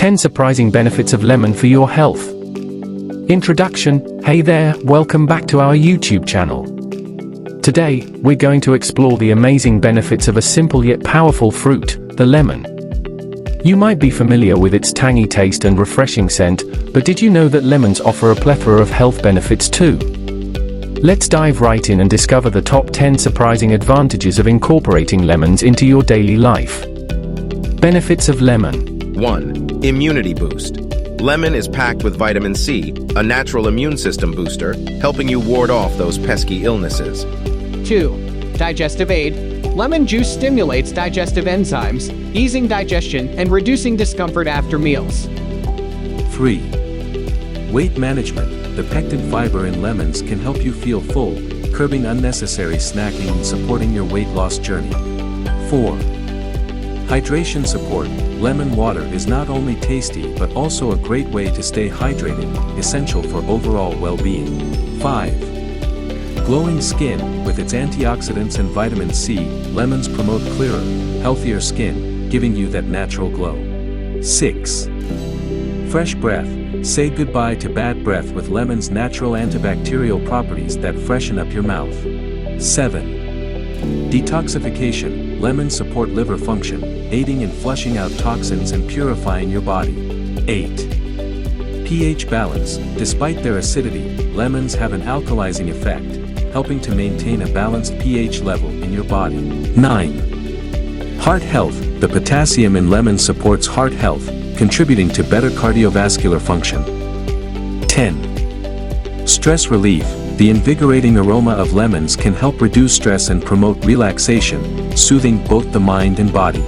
10 surprising benefits of lemon for your health. Introduction. Hey there, welcome back to our YouTube channel. Today, we're going to explore the amazing benefits of a simple yet powerful fruit, the lemon. You might be familiar with its tangy taste and refreshing scent, but did you know that lemons offer a plethora of health benefits too? Let's dive right in and discover the top 10 surprising advantages of incorporating lemons into your daily life. Benefits of lemon. 1. Immunity boost. Lemon is packed with vitamin C, a natural immune system booster, helping you ward off those pesky illnesses. 2. Digestive aid. Lemon juice stimulates digestive enzymes, easing digestion and reducing discomfort after meals. 3. Weight management. The pectin fiber in lemons can help you feel full, curbing unnecessary snacking and supporting your weight loss journey. 4. Hydration support. Lemon water is not only tasty but also a great way to stay hydrated, essential for overall well-being. 5. Glowing skin. With its antioxidants and vitamin C, lemons promote clearer, healthier skin, giving you that natural glow. 6. Fresh breath. Say goodbye to bad breath with lemon's natural antibacterial properties that freshen up your mouth. 7. Detoxification. Lemons support liver function, aiding in flushing out toxins and purifying your body. 8. pH balance. Despite their acidity, lemons have an alkalizing effect, helping to maintain a balanced pH level in your body. 9. Heart health. The potassium in lemons supports heart health, contributing to better cardiovascular function. 10. Stress relief. The invigorating aroma of lemons can help reduce stress and promote relaxation, soothing both the mind and body.